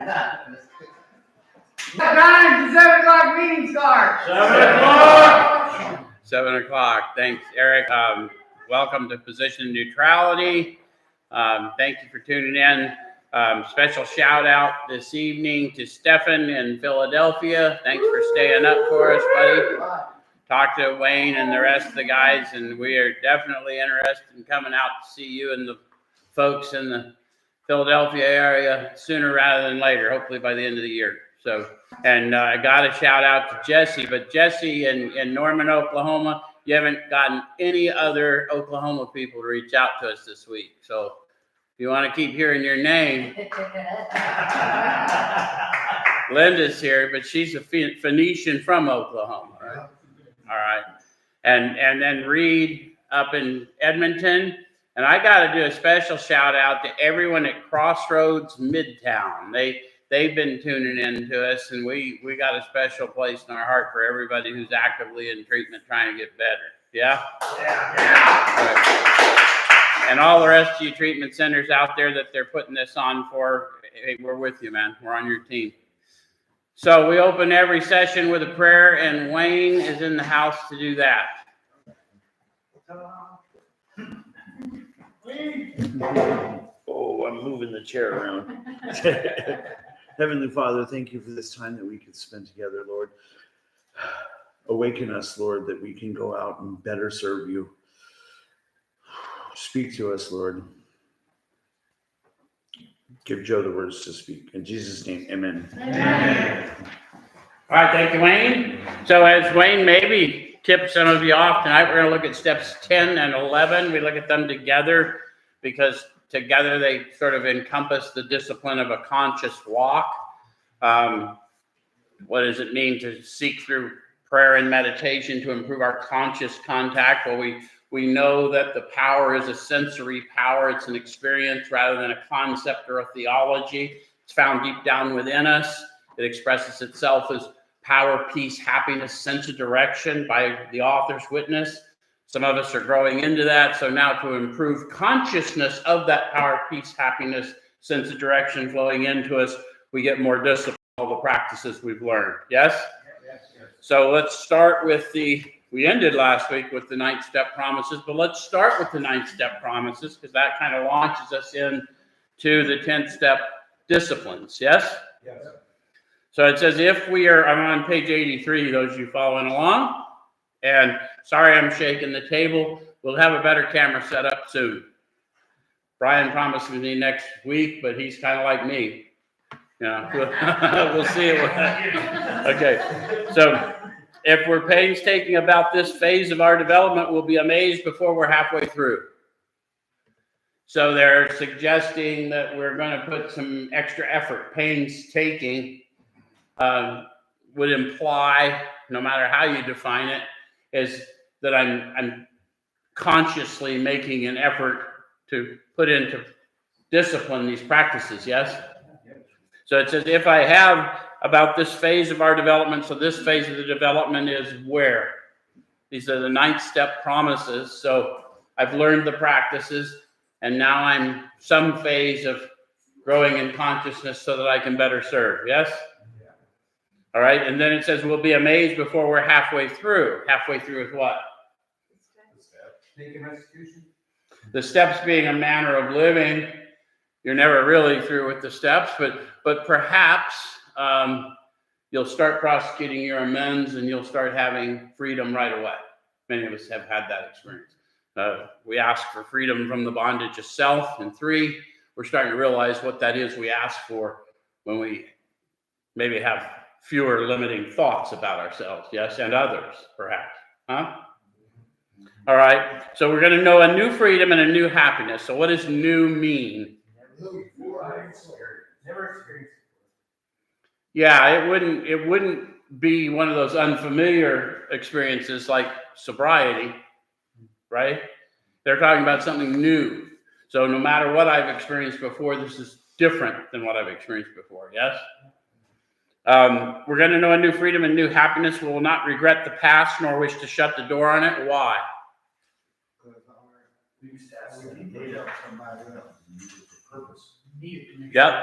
Time, 7 o'clock meeting starts. 7 o'clock. 7 o'clock. Thanks, Eric. Welcome to Position Neutrality. Thank you for tuning in. Special shout out this evening to Stefan in Philadelphia. Thanks for staying up for us, buddy. Talk to Wayne and the rest of the guys, and we are definitely interested in coming out to see you and the folks in the Philadelphia area sooner rather than later, hopefully by the end of the year. So, and I got a shout out to Jesse, but Jesse in Norman, Oklahoma, you haven't gotten any other Oklahoma people to reach out to us this week. So if you want to keep hearing your name, Linda's here, but she's a Phoenician from Oklahoma, right? All right. And then Reed up in Edmonton. And I got to do a special shout out to everyone at Crossroads Midtown. They've been tuning in to us, and we got a special place in our heart for everybody who's actively in treatment trying to get better. Yeah? Yeah. All right. And all the rest of you treatment centers out there that they're putting this on for, hey, we're with you, man. We're on your team. So we open every session with a prayer, and Wayne is in the house to do that. Oh, I'm moving the chair around. Heavenly Father, thank you for this time that we could spend together, Lord. Awaken us, Lord, that we can go out and better serve you. Speak to us, Lord. Give Joe the words to speak. In Jesus' name, amen. Amen. All right, thank you, Wayne. So as Wayne maybe tipped some of you off tonight, we're going to look at steps 10 and 11. We look at them together because together they sort of encompass the discipline of a conscious walk. What does it mean to seek through prayer and meditation to improve our conscious contact? Well, we know that the power is a sensory power. It's an experience rather than a concept or a theology. It's found deep down within us. It expresses itself as power, peace, happiness, sense of direction by the author's witness. Some of us are growing into that. So now to improve consciousness of that power, peace, happiness, sense of direction flowing into us, we get more discipline, all the practices we've learned. Yes? Yes. So let's start with we ended last week with the 9th step promises, but let's start with the 9th step promises because that kind of launches us into the 10th step disciplines. Yes? Yes. So it says I'm on page 83, those of you following along. And sorry I'm shaking the table. We'll have a better camera set up soon. Brian promised me next week, but he's kind of like me. We'll see. Okay. So if we're painstaking about this phase of our development, we'll be amazed before we're halfway through. So they're suggesting that we're going to put some extra effort. Painstaking would imply, no matter how you define it, is that I'm consciously making an effort to put into discipline these practices, yes? So it says, if I have about this phase of our development, so this phase of the development is where? These are the 9th step promises. So I've learned the practices, and now I'm some phase of growing in consciousness so that I can better serve, yes? All right, and then it says we'll be amazed before we're halfway through. Halfway through with what? The steps being a manner of living. You're never really through with the steps, but perhaps you'll start prosecuting your amends and you'll start having freedom right away. Many of us have had that experience. We ask for freedom from the bondage of self. And 3, we're starting to realize what that is we ask for when we maybe have fewer limiting thoughts about ourselves, yes, and others, perhaps. Huh? All right, so we're going to know a new freedom and a new happiness. So what does new mean? Never experienced. Yeah, it wouldn't be one of those unfamiliar experiences like sobriety, right? They're talking about something new. So no matter what I've experienced before, this is different than what I've experienced before, yes? We're going to know a new freedom and new happiness. We will not regret the past nor wish to shut the door on it. Why? Yep.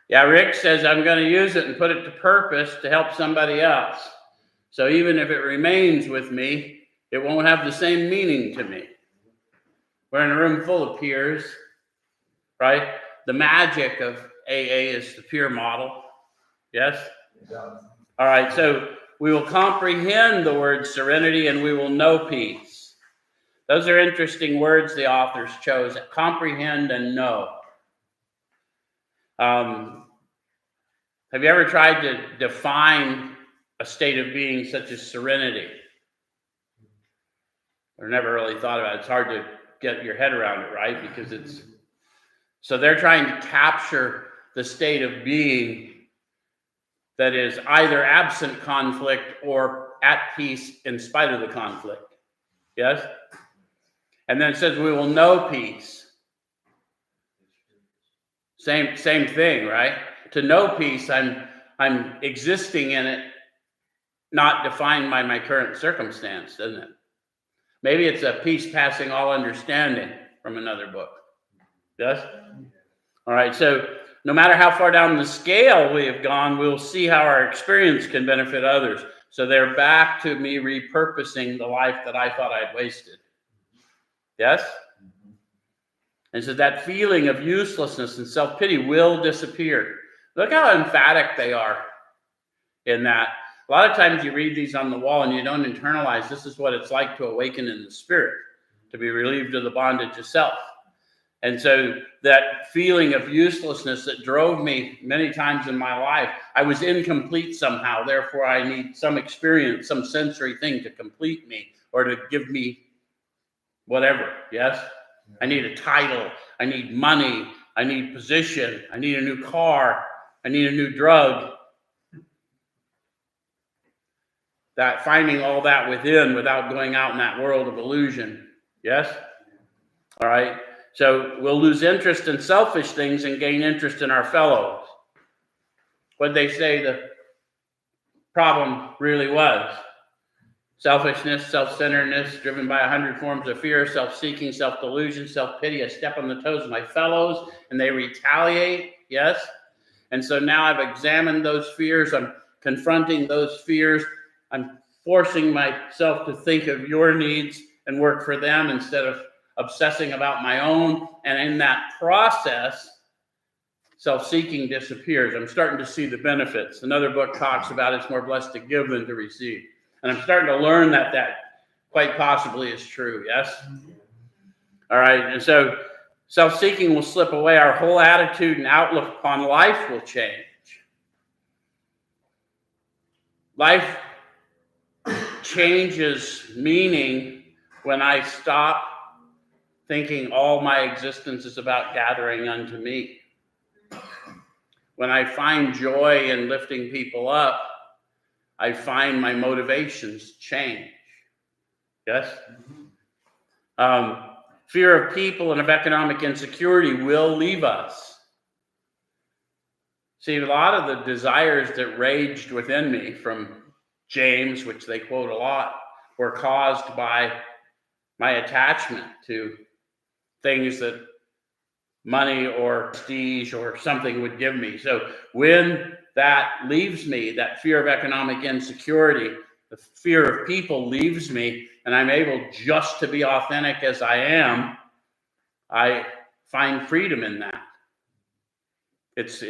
Yeah, Rick says I'm going to use it and put it to purpose to help somebody else. So even if it remains with me, it won't have the same meaning to me. We're in a room full of peers, right? The magic of AA is the peer model. Yes? All right, so we will comprehend the word serenity and we will know peace. Those are interesting words the authors chose, comprehend and know. Have you ever tried to define a state of being such as serenity? Or never really thought about it. It's hard to get your head around it, right? Because it's... So they're trying to capture the state of being that is either absent conflict or at peace in spite of the conflict. Yes? And then it says we will know peace. Same thing, right? To know peace, I'm existing in it, not defined by my current circumstance, doesn't it? Maybe it's a peace passing all understanding from another book. Yes? All right, so no matter how far down the scale we have gone, we'll see how our experience can benefit others. So they're back to me repurposing the life that I thought I'd wasted. Yes? And so that feeling of uselessness and self-pity will disappear. Look how emphatic they are in that. A lot of times you read these on the wall and you don't internalize this is what it's like to awaken in the spirit, to be relieved of the bondage of self. And so that feeling of uselessness that drove me many times in my life, I was incomplete somehow. Therefore, I need some experience, some sensory thing to complete me or to give me whatever. Yes? I need a title. I need money. I need position. I need a new car. I need a new drug. That finding all that within without going out in that world of illusion. Yes? All right. So we'll lose interest in selfish things and gain interest in our fellows. What they say the problem really was. Selfishness, self-centeredness, driven by 100 forms of fear, self-seeking, self-delusion, self-pity. I step on the toes of my fellows and they retaliate. Yes? And so now I've examined those fears. I'm confronting those fears. I'm forcing myself to think of your needs and work for them instead of obsessing about my own. And in that process, self-seeking disappears. I'm starting to see the benefits. Another book talks about it's more blessed to give than to receive. And I'm starting to learn that quite possibly is true. Yes? All right. And so self-seeking will slip away. Our whole attitude and outlook upon life will change. Life changes meaning when I stop thinking all my existence is about gathering unto me. When I find joy in lifting people up, I find my motivations change. Yes? Fear of people and of economic insecurity will leave us. See, a lot of the desires that raged within me from James, which they quote a lot, were caused by my attachment to things that money or prestige or something would give me. So when that leaves me, that fear of economic insecurity, the fear of people leaves me, and I'm able just to be authentic as I am, I find freedom in that. It's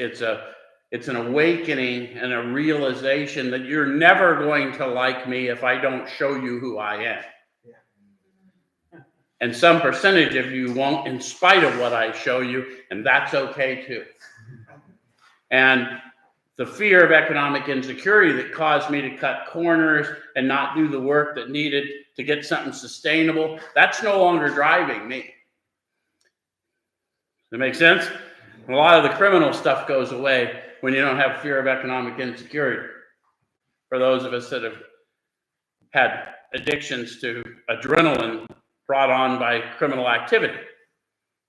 an awakening and a realization that you're never going to like me if I don't show you who I am. And some percentage of you won't in spite of what I show you, and that's okay too. And the fear of economic insecurity that caused me to cut corners and not do the work that needed to get something sustainable, that's no longer driving me. Does that make sense? A lot of the criminal stuff goes away when you don't have fear of economic insecurity. For those of us that have had addictions to adrenaline brought on by criminal activity.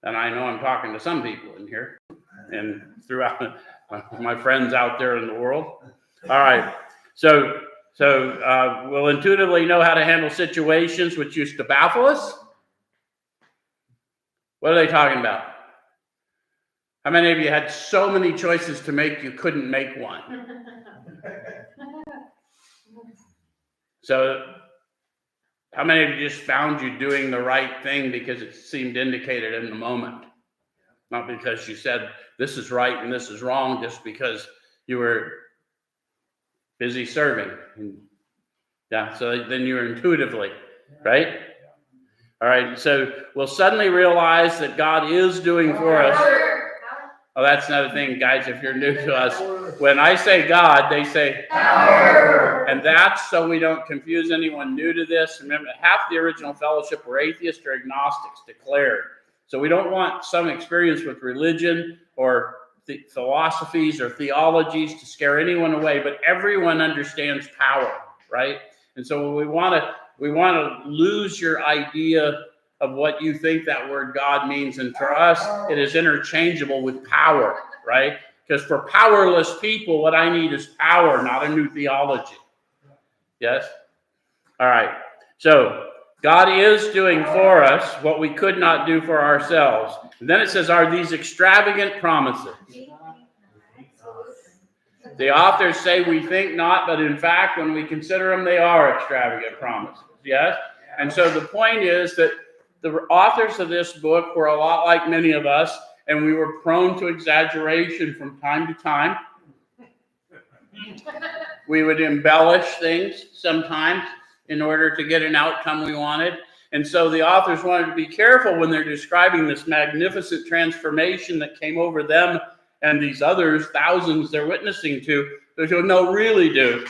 And I know I'm talking to some people in here and throughout my friends out there in the world. All right. So we'll intuitively know how to handle situations which used to baffle us. What are they talking about? How many of you had so many choices to make you couldn't make one? So how many of you just found you doing the right thing because it seemed indicated in the moment? Not because you said this is right and this is wrong, just because you were busy serving. Yeah, so then you're intuitively, right? All right, so we'll suddenly realize that God is doing for us. Oh, that's another thing, guys, if you're new to us. When I say God, they say power. And that's so we don't confuse anyone new to this. Remember, half the original fellowship were atheists or agnostics declared. So we don't want some experience with religion or philosophies or theologies to scare anyone away, but everyone understands power, right? And so we want to lose your idea of what you think that word God means. And for us, it is interchangeable with power, right? Because for powerless people, what I need is power, not a new theology. Yes? All right. So God is doing for us what we could not do for ourselves. And then it says, are these extravagant promises? The authors say we think not, but in fact, when we consider them, they are extravagant promises. Yes? And so the point is that the authors of this book were a lot like many of us, and we were prone to exaggeration from time to time. We would embellish things sometimes in order to get an outcome we wanted. And so the authors wanted to be careful when they're describing this magnificent transformation that came over them and these others, thousands they're witnessing to. They go, no, really, dude.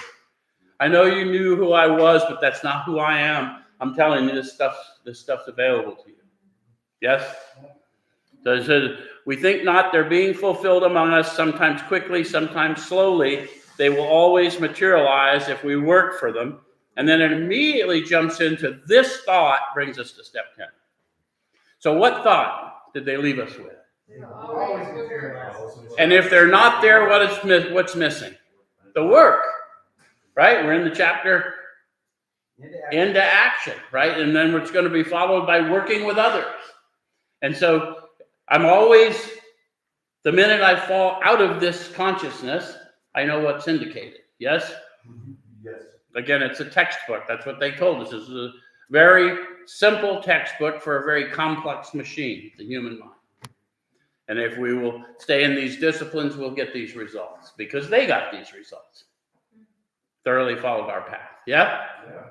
I know you knew who I was, but that's not who I am. I'm telling you, this stuff's available to you. Yes? So it says, we think not they're being fulfilled among us, sometimes quickly, sometimes slowly. They will always materialize if we work for them. And then it immediately jumps into this thought, brings us to step 10. So what thought did they leave us with? And if they're not there, what's missing? The work, right? We're in the chapter into action, right? And then it's going to be followed by working with others. And so I'm always, the minute I fall out of this consciousness, I know what's indicated. Yes? Yes. Again, it's a textbook. That's what they told us. This is a very simple textbook for a very complex machine, the human mind. And if we will stay in these disciplines, we'll get these results because they got these results. Thoroughly followed our path. Yeah? Yeah.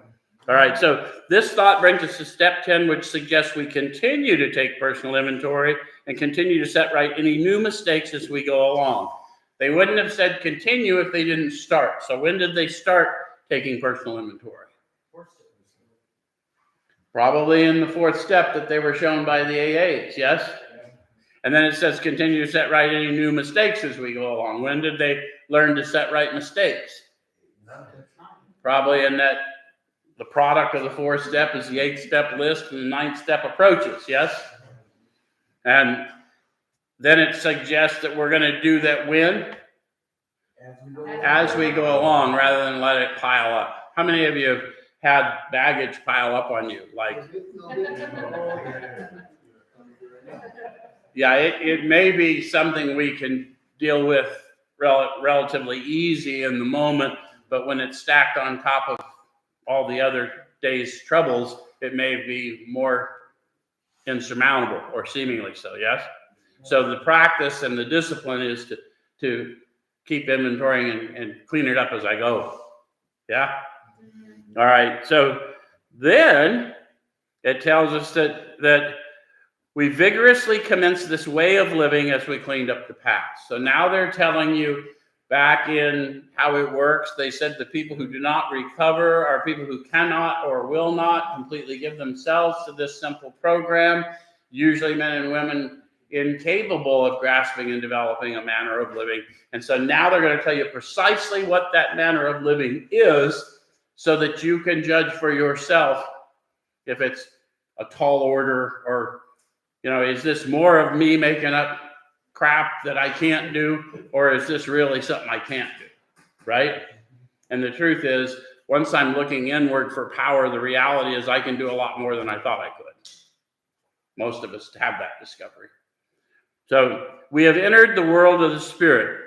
All right. So this thought brings us to step 10, which suggests we continue to take personal inventory and continue to set right any new mistakes as we go along. They wouldn't have said continue if they didn't start. So when did they start taking personal inventory? Probably in the fourth step that they were shown by the AAs. Yes? And then it says continue to set right any new mistakes as we go along. When did they learn to set right mistakes? Probably in that the product of the fourth step is the 8-step list and the 9th step approaches. Yes? And then it suggests that we're going to do that when? As we go along, rather than let it pile up. How many of you have had baggage pile up on you? Like, yeah, it may be something we can deal with relatively easy in the moment, but when it's stacked on top of all the other day's troubles, it may be more insurmountable, or seemingly so, yes? So the practice and the discipline is to keep inventorying and clean it up as I go. Yeah? All right. So then it tells us that we vigorously commenced this way of living as we cleaned up the past. So now they're telling you back in how it works. They said the people who do not recover are people who cannot or will not completely give themselves to this simple program, usually men and women incapable of grasping and developing a manner of living. And so now they're going to tell you precisely what that manner of living is so that you can judge for yourself if it's a tall order or, is this more of me making up crap that I can't do, or is this really something I can't do, right? And the truth is, once I'm looking inward for power, the reality is I can do a lot more than I thought I could. Most of us have that discovery. So we have entered the world of the Spirit.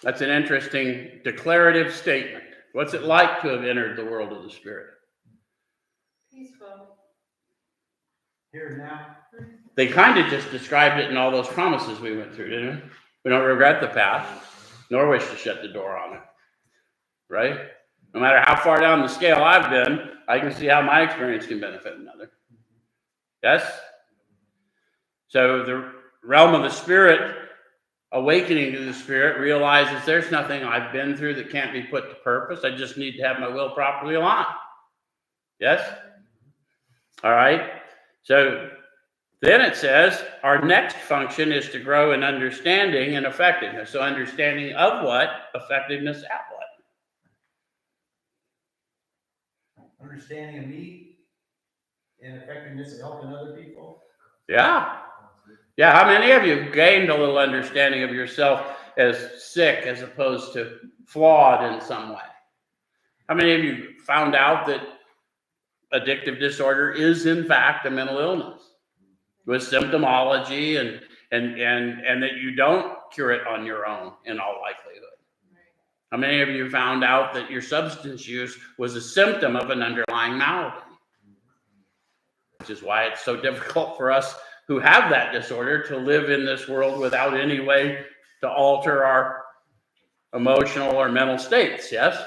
That's an interesting declarative statement. What's it like to have entered the world of the Spirit? Peaceful. Here and now. They kind of just described it in all those promises we went through, didn't we? We don't regret the past, nor wish to shut the door on it. Right? No matter how far down the scale I've been, I can see how my experience can benefit another. Yes? So the realm of the Spirit, awakening to the Spirit, realizes there's nothing I've been through that can't be put to purpose. I just need to have my will properly aligned. Yes? All right. So then it says our next function is to grow in understanding and effectiveness. So understanding of what? Effectiveness at what? Understanding of me and effectiveness of helping other people. Yeah. Yeah. How many of you gained a little understanding of yourself as sick as opposed to flawed in some way? How many of you found out that addictive disorder is in fact a mental illness with symptomology and that you don't cure it on your own in all likelihood? How many of you found out that your substance use was a symptom of an underlying malady? Which is why it's so difficult for us who have that disorder to live in this world without any way to alter our emotional or mental states, yes?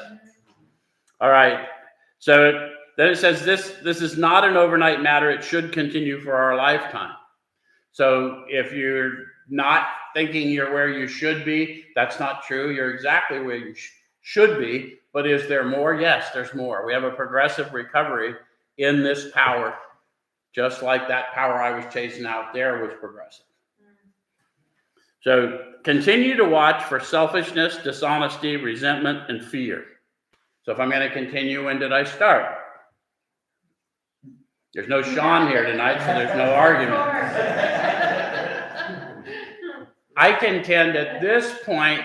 All right. So then it says this is not an overnight matter. It should continue for our lifetime. So if you're not thinking you're where you should be, that's not true. You're exactly where you should be. But is there more? Yes, there's more. We have a progressive recovery in this power, just like that power I was chasing out there was progressive. So continue to watch for selfishness, dishonesty, resentment, and fear. So if I'm going to continue, when did I start? There's no Sean here tonight, so there's no argument. I contend at this point,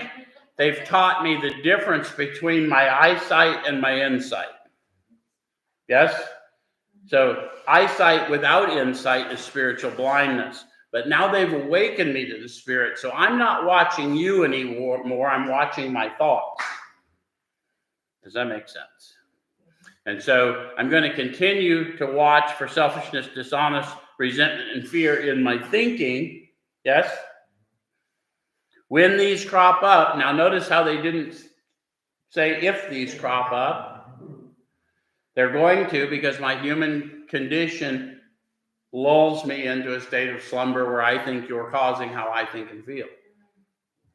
they've taught me the difference between my eyesight and my insight. Yes? So eyesight without insight is spiritual blindness. But now they've awakened me to the Spirit. So I'm not watching you anymore. I'm watching my thoughts. Does that make sense? And so I'm going to continue to watch for selfishness, dishonest, resentment, and fear in my thinking. Yes? When these crop up, now notice how they didn't say if these crop up. They're going to, because my human condition lulls me into a state of slumber where I think you're causing how I think and feel.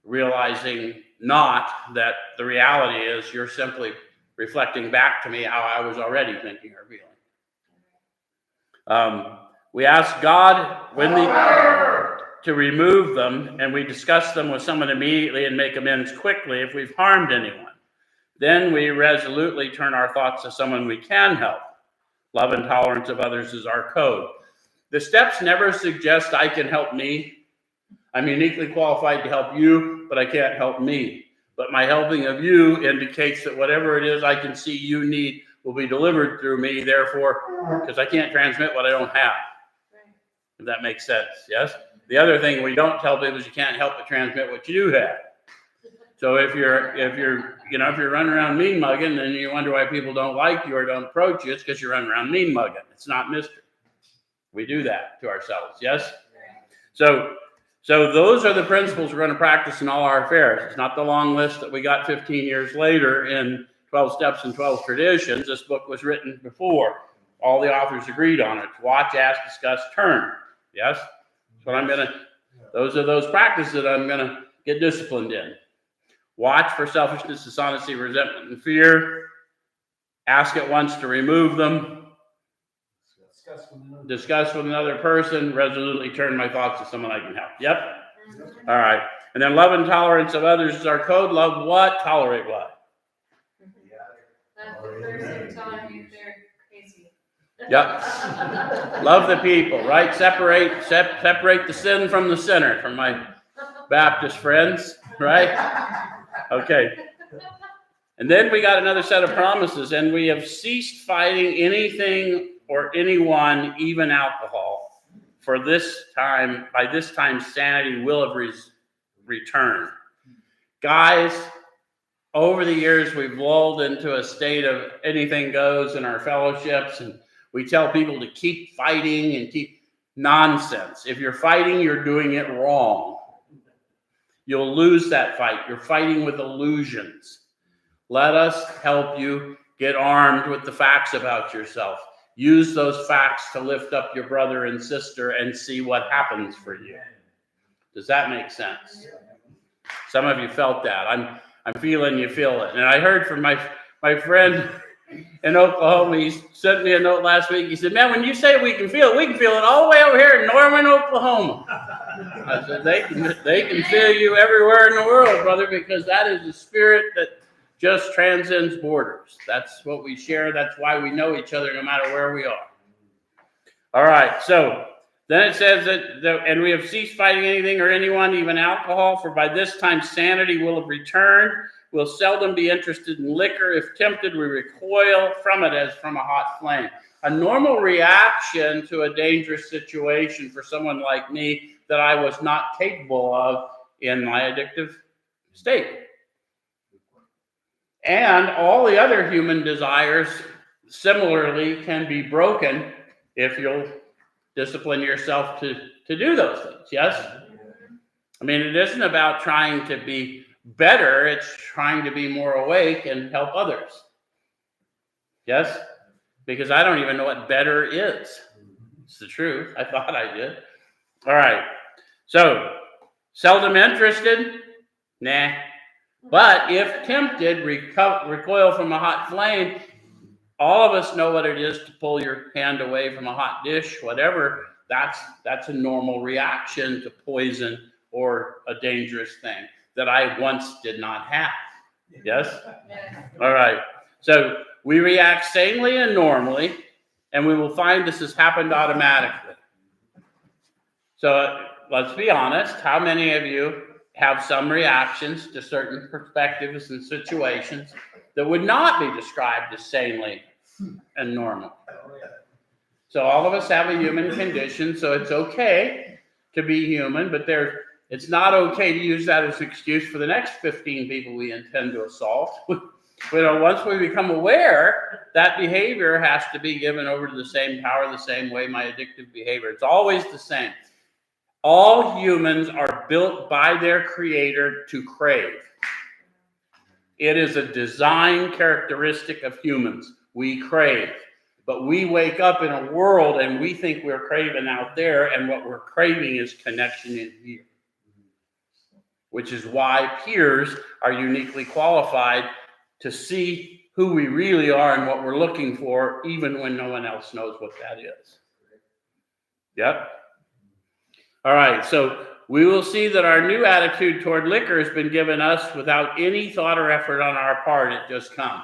Realizing not that the reality is you're simply reflecting back to me how I was already thinking or feeling. We ask God to remove them, and we discuss them with someone immediately and make amends quickly if we've harmed anyone. Then we resolutely turn our thoughts to someone we can help. Love and tolerance of others is our code. The steps never suggest I can help me. I'm uniquely qualified to help you, but I can't help me. But my helping of you indicates that whatever it is I can see you need will be delivered through me, therefore, because I can't transmit what I don't have. If that makes sense, yes? The other thing we don't tell people is you can't help but transmit what you do have. So if you're running around mean mugging and you wonder why people don't like you or don't approach you, it's because you're running around mean mugging. It's not mystery. We do that to ourselves, yes? So those are the principles we're going to practice in all our affairs. It's not the long list that we got 15 years later in 12 Steps and 12 Traditions. This book was written before. All the authors agreed on it. Watch, ask, discuss, turn. Yes? So those are those practices that I'm going to get disciplined in. Watch for selfishness, dishonesty, resentment, and fear. Ask at once to remove them. Discuss with another person. Resolutely turn my thoughts to someone I can help. Yep. All right. And then love and tolerance of others is our code. Love what? Tolerate what? Love the person telling you they're crazy. Yep. Love the people, right? Separate the sin from the sinner, from my Baptist friends, right? Okay. And then we got another set of promises, and we have ceased fighting anything or anyone, even alcohol. by this time, sanity will have returned. Guys, over the years, we've lulled into a state of anything goes in our fellowships, and we tell people to keep fighting and keep nonsense. If you're fighting, you're doing it wrong. You'll lose that fight. You're fighting with illusions. Let us help you get armed with the facts about yourself. Use those facts to lift up your brother and sister and see what happens for you. Does that make sense? Some of you felt that. I'm feeling you feel it. And I heard from my friend in Oklahoma. He sent me a note last week. He said, man, when you say we can feel it all the way over here in Norman, Oklahoma. I said, they can feel you everywhere in the world, brother, because that is a spirit that just transcends borders. That's what we share. That's why we know each other no matter where we are. All right, so then it says and we have ceased fighting anything or anyone, even alcohol, for by this time sanity will have returned. We'll seldom be interested in liquor. If tempted, we recoil from it as from a hot flame. A normal reaction to a dangerous situation for someone like me that I was not capable of in my addictive state. And all the other human desires similarly can be broken if you'll discipline yourself to do those things. Yes? I mean, it isn't about trying to be better. It's trying to be more awake and help others. Yes? Because I don't even know what better is. It's the truth. I thought I did. All right. So, seldom interested? Nah. But if tempted, recoil from a hot flame. All of us know what it is to pull your hand away from a hot dish, whatever. That's a normal reaction to poison or a dangerous thing that I once did not have. Yes? Yeah. All right. So we react sanely and normally, and we will find this has happened automatically. So let's be honest. How many of you have some reactions to certain perspectives and situations that would not be described as sanely and normal? So all of us have a human condition, so it's okay to be human, but it's not okay to use that as an excuse for the next 15 people we intend to assault. Once we become aware, that behavior has to be given over to the same power, the same way my addictive behavior. It's always the same. All humans are built by their creator to crave. It is a design characteristic of humans. We crave. But we wake up in a world and we think we're craving out there, and what we're craving is connection in here. Which is why peers are uniquely qualified to see who we really are and what we're looking for, even when no one else knows what that is. Yep. All right, so we will see that our new attitude toward liquor has been given us without any thought or effort on our part. It just comes.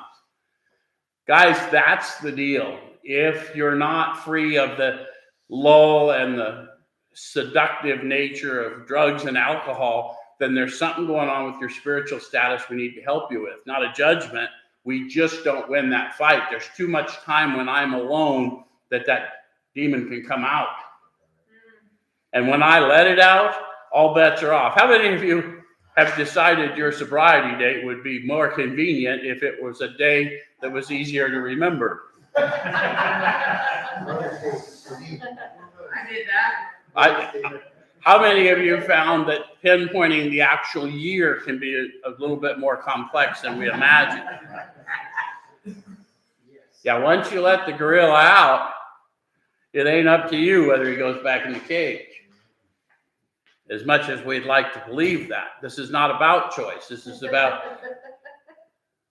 Guys, that's the deal. If you're not free of the lull and the seductive nature of drugs and alcohol, then there's something going on with your spiritual status we need to help you with. Not a judgment. We just don't win that fight. There's too much time when I'm alone that demon can come out. And when I let it out, all bets are off. How many of you have decided your sobriety date would be more convenient if it was a day that was easier to remember? I did that. How many of you found that pinpointing the actual year can be a little bit more complex than we imagine? Yeah, once you let the gorilla out, it ain't up to you whether he goes back in the cage. As much as we'd like to believe that. This is not about choice. This is about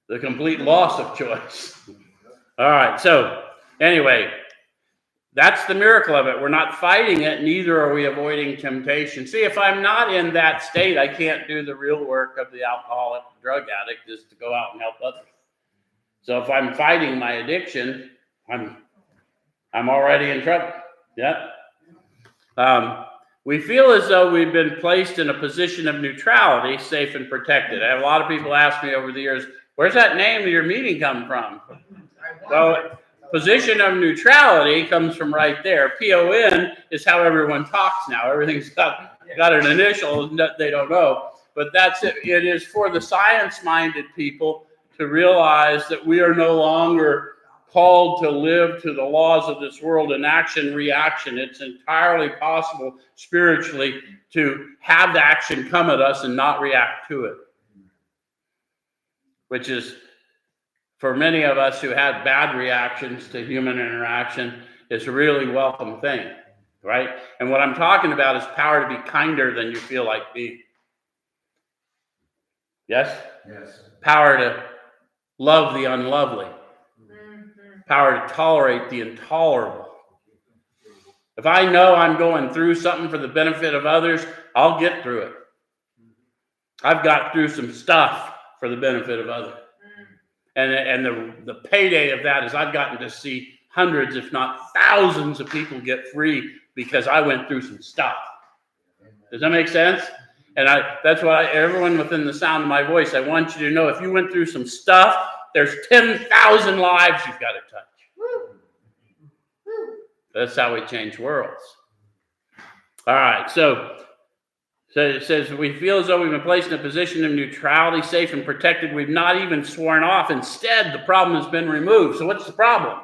the complete loss of choice. All right, so anyway, that's the miracle of it. We're not fighting it, neither are we avoiding temptation. See, if I'm not in that state, I can't do the real work of the alcoholic drug addict, is to go out and help others. So if I'm fighting my addiction, I'm already in trouble. Yeah. We feel as though we've been placed in a position of neutrality, safe and protected. I have a lot of people ask me over the years, where's that name of your meeting come from? Well, Position of neutrality comes from right there. PON is how everyone talks now. Everything's got an initial that they don't know. But that's it. It is for the science-minded people to realize that we are no longer called to live to the laws of this world in action, reaction. It's entirely possible spiritually to have the action come at us and not react to it. Which is, for many of us who have bad reactions to human interaction, is a really welcome thing, right? And what I'm talking about is power to be kinder than you feel like being. Yes? Yes. Power to love the unlovely. Power to tolerate the intolerable. If I know I'm going through something for the benefit of others, I'll get through it. I've got through some stuff for the benefit of others. And the payday of that is I've gotten to see hundreds, if not thousands of people get free because I went through some stuff. Does that make sense? And that's why everyone within the sound of my voice, I want you to know if you went through some stuff, there's 10,000 lives you've got to touch. That's how we change worlds. All right, so it says, we feel as though we've been placed in a position of neutrality, safe and protected. We've not even sworn off. Instead, the problem has been removed. So what's the problem?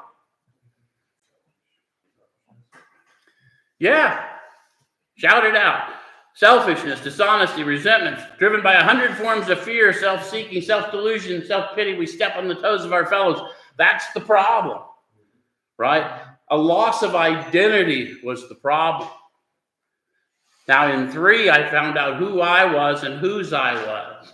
Yeah. Shout it out. Selfishness, dishonesty, resentment, driven by 100 forms of fear, self-seeking, self-delusion, self-pity. We step on the toes of our fellows. That's the problem, right? A loss of identity was the problem. Now, in 3, I found out who I was and whose I was.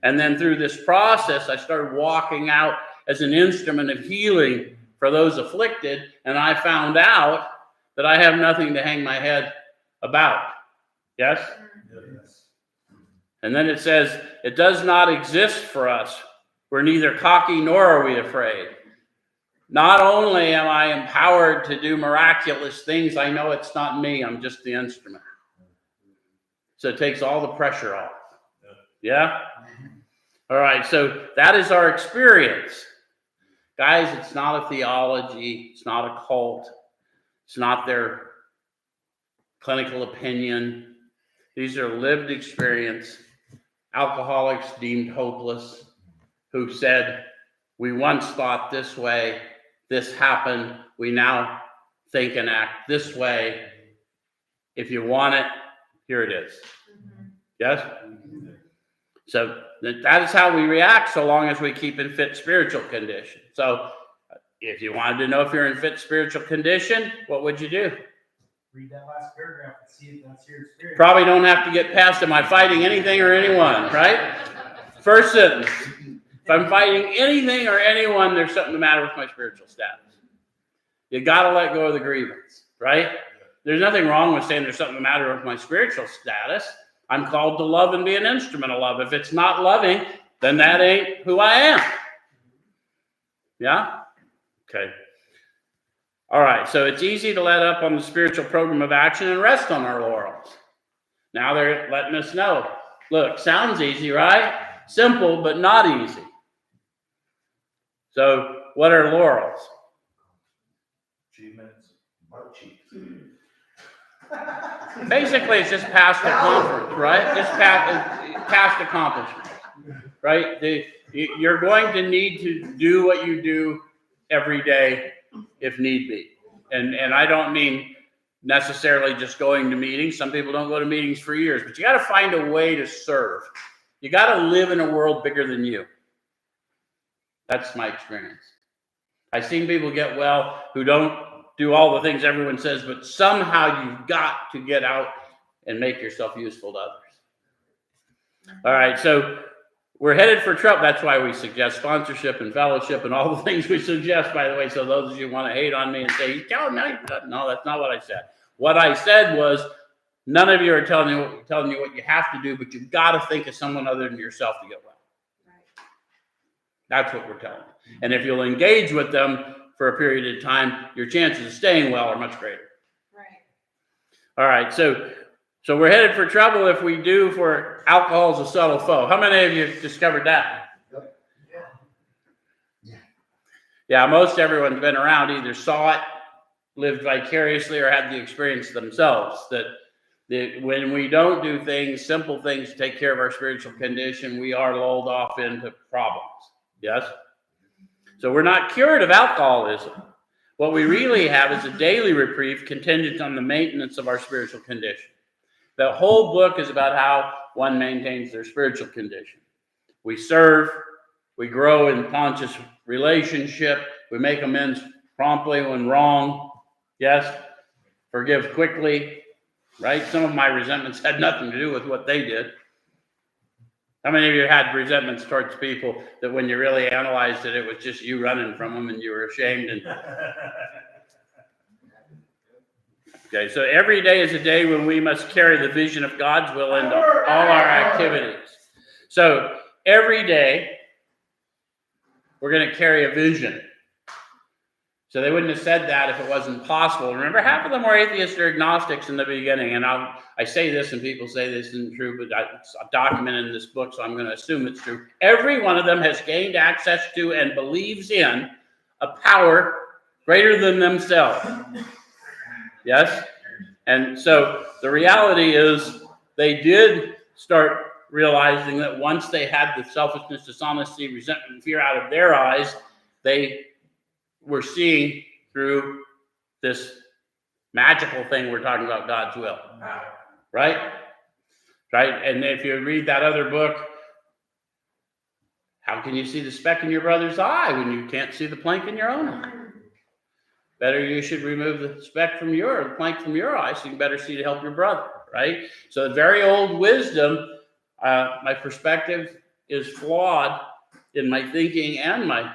And then through this process, I started walking out as an instrument of healing for those afflicted. And I found out that I have nothing to hang my head about. Yes? Yes. And then it says, it does not exist for us. We're neither cocky nor are we afraid. Not only am I empowered to do miraculous things, I know it's not me. I'm just the instrument. So it takes all the pressure off. Yeah? All right, so that is our experience. Guys, it's not a theology. It's not a cult. It's not their clinical opinion. These are lived experience. Alcoholics deemed hopeless who said, we once thought this way, this happened, we now think and act this way. If you want it, here it is. Yes? So that is how we react so long as we keep in fit spiritual condition. So if you wanted to know if you're in fit spiritual condition, what would you do? Read that last paragraph and see if that's your experience. Probably don't have to get past, am I fighting anything or anyone, right? First sentence. If I'm fighting anything or anyone, there's something the matter with my spiritual status. You got to let go of the grievance, right? There's nothing wrong with saying there's something the matter with my spiritual status. I'm called to love and be an instrument of love. If it's not loving, then that ain't who I am. Yeah? Okay. All right, so it's easy to let up on the spiritual program of action and rest on our laurels. Now they're letting us know. Look, sounds easy, right? Simple, but not easy. So what are laurels? Achievements, butt cheeks. Basically, it's just past accomplishment, right? Just past accomplishment, right? You're going to need to do what you do every day if need be. And I don't mean necessarily just going to meetings. Some people don't go to meetings for years, but you got to find a way to serve. You got to live in a world bigger than you. That's my experience. I've seen people get well who don't do all the things everyone says, but somehow you've got to get out and make yourself useful to others. All right, so we're headed for trouble. That's why we suggest sponsorship and fellowship and all the things we suggest, by the way. So those of you who want to hate on me and say, you telling me? No, that's not what I said. What I said was, none of you are telling you what you have to do, but you've got to think of someone other than yourself to get well. Right. That's what we're telling you. And if you'll engage with them for a period of time, your chances of staying well are much greater. Right. All right, so we're headed for trouble if we do for alcohol's a subtle foe. How many of you discovered that? Yeah. Yeah, most everyone's been around, either saw it, lived vicariously, or had the experience themselves. That when we don't do things, simple things to take care of our spiritual condition, we are lulled off into problems. Yes? So we're not cured of alcoholism. What we really have is a daily reprieve contingent on the maintenance of our spiritual condition. The whole book is about how one maintains their spiritual condition. We serve, we grow in conscious relationship, we make amends promptly when wrong. Yes? Forgive quickly, right? Some of my resentments had nothing to do with what they did. How many of you had resentments towards people that when you really analyzed it, it was just you running from them and you were ashamed? And okay, so every day is a day when we must carry the vision of God's will into all our activities. So every day we're going to carry a vision. So they wouldn't have said that if it wasn't possible. Remember, half of them were atheists or agnostics in the beginning. And I say this and people say this isn't true, but it's documented in this book, so I'm going to assume it's true. Every one of them has gained access to and believes in a power greater than themselves. Yes? And so the reality is they did start realizing that once they had the selfishness, dishonesty, resentment, and fear out of their eyes, they were seeing through this magical thing we're talking about, God's will. Right? Right? And if you read that other book, how can you see the speck in your brother's eye when you can't see the plank in your own eye? Better you should remove the plank from your eye so you can better see to help your brother, right? So the very old wisdom, my perspective is flawed in my thinking and my,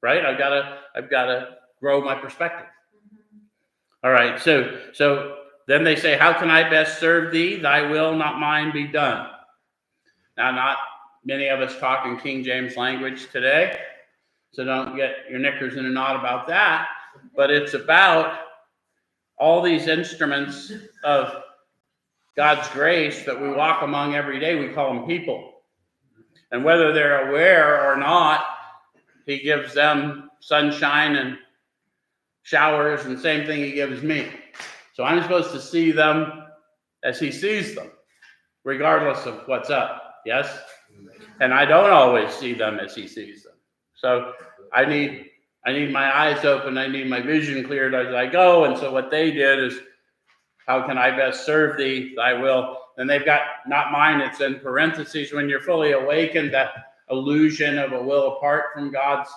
right? I've got to grow my perspective. All right, so then they say, how can I best serve thee? Thy will, not mine, be done. Now, not many of us talk in King James language today, so don't get your knickers in a knot about that. But it's about all these instruments of God's grace that we walk among every day. We call them people. And whether they're aware or not, he gives them sunshine and showers, and the same thing he gives me. So I'm supposed to see them as he sees them, regardless of what's up. Yes? And I don't always see them as he sees them. So I need my eyes open. I need my vision cleared as I go. And so what they did is, how can I best serve thee, thy will? And they've got, not mine, it's in parentheses. When you're fully awakened, that illusion of a will apart from God's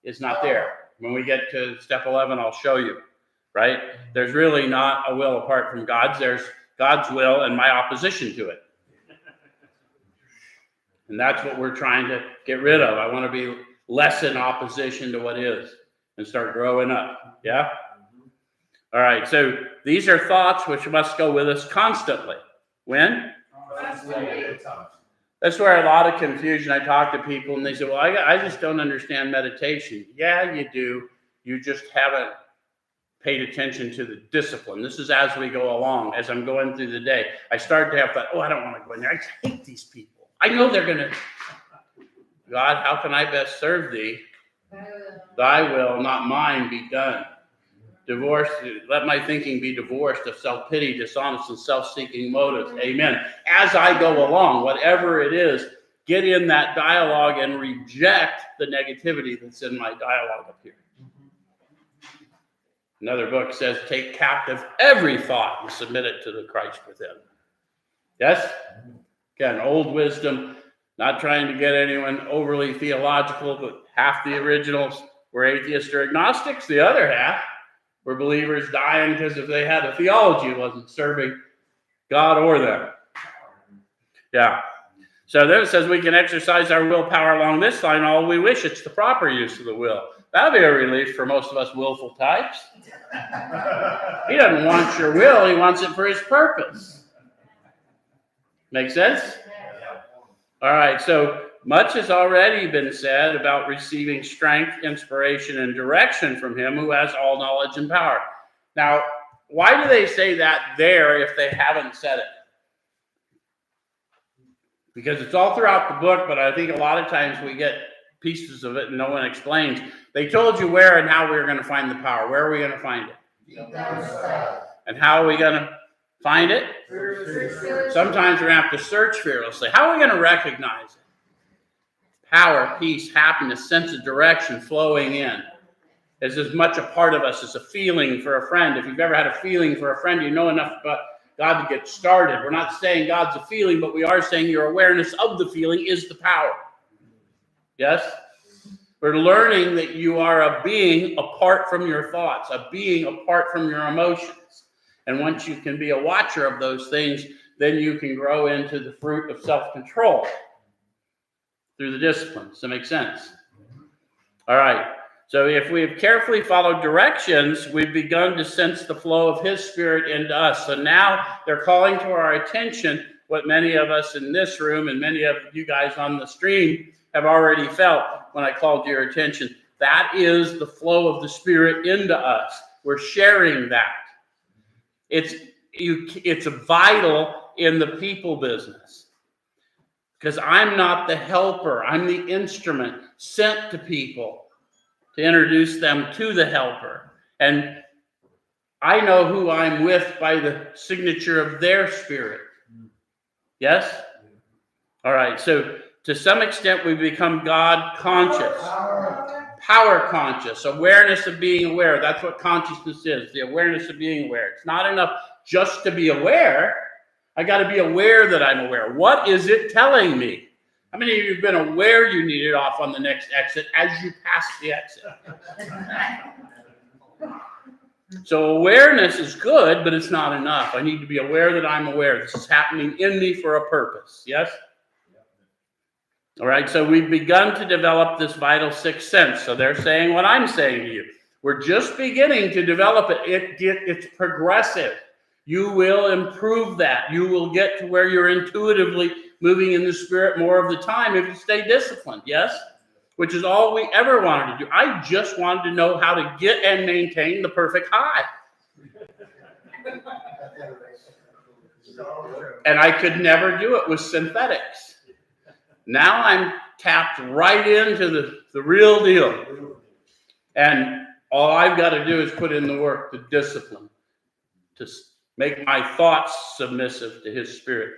is not there. When we get to step 11, I'll show you, right? There's really not a will apart from God's. There's God's will and my opposition to it. And that's what we're trying to get rid of. I want to be less in opposition to what is and start growing up. Yeah? All right, so these are thoughts which must go with us constantly. When? That's where a lot of confusion. I talk to people and they say, well, I just don't understand meditation. Yeah, you do. You just haven't paid attention to the discipline. This is as we go along, as I'm going through the day. I start to have thought, I don't want to go in there. I hate these people. I know they're going to. God, how can I best serve thee? Thy will, not mine, be done. Divorce, let my thinking be divorced of self-pity, dishonest, and self-seeking motives. Amen. As I go along, whatever it is, get in that dialogue and reject the negativity that's in my dialogue up here. Another book says, take captive every thought and submit it to the Christ within. Yes? Again, old wisdom, not trying to get anyone overly theological, but half the originals were atheists or agnostics. The other half were believers dying because if they had a theology, it wasn't serving God or them. Yeah. So then it says we can exercise our willpower along this line all we wish. It's the proper use of the will. That'll be a relief for most of us willful types. He doesn't want your will. He wants it for his purpose. Make sense? All right. So much has already been said about receiving strength, inspiration, and direction from him who has all knowledge and power. Now, why do they say that there if they haven't said it? Because it's all throughout the book, but I think a lot of times we get pieces of it and no one explains. They told you where and how we were going to find the power. Where are we going to find it? And how are we going to find it? Sometimes we're going to have to search fearlessly. How are we going to recognize it? Power, peace, happiness, sense of direction flowing in is as much a part of us as a feeling for a friend. If you've ever had a feeling for a friend, you know enough about God to get started. We're not saying God's a feeling, but we are saying your awareness of the feeling is the power. Yes? We're learning that you are a being apart from your thoughts, a being apart from your emotions. And once you can be a watcher of those things, then you can grow into the fruit of self-control through the discipline. Does that make sense? All right. So if we have carefully followed directions, we've begun to sense the flow of his spirit into us. So now they're calling to our attention what many of us in this room and many of you guys on the stream have already felt when I called to your attention. That is the flow of the spirit into us. We're sharing that. It's vital in the people business. Because I'm not the helper. I'm the instrument sent to people to introduce them to the helper. And I know who I'm with by the signature of their spirit. Yes? All right. So to some extent, we become God conscious. Power conscious. Awareness of being aware. That's what consciousness is. The awareness of being aware. It's not enough just to be aware. I got to be aware that I'm aware. What is it telling me? How many of you have been aware you needed off on the next exit as you pass the exit? So awareness is good, but it's not enough. I need to be aware that I'm aware. This is happening in me for a purpose. Yes? All right, so we've begun to develop this vital sixth sense. So they're saying what I'm saying to you. We're just beginning to develop it. It's progressive. You will improve that. You will get to where you're intuitively moving in the spirit more of the time if you stay disciplined, yes? Which is all we ever wanted to do. I just wanted to know how to get and maintain the perfect high. And I could never do it with synthetics. Now I'm tapped right into the real deal. And all I've got to do is put in the work, the discipline, to make my thoughts submissive to his spirit.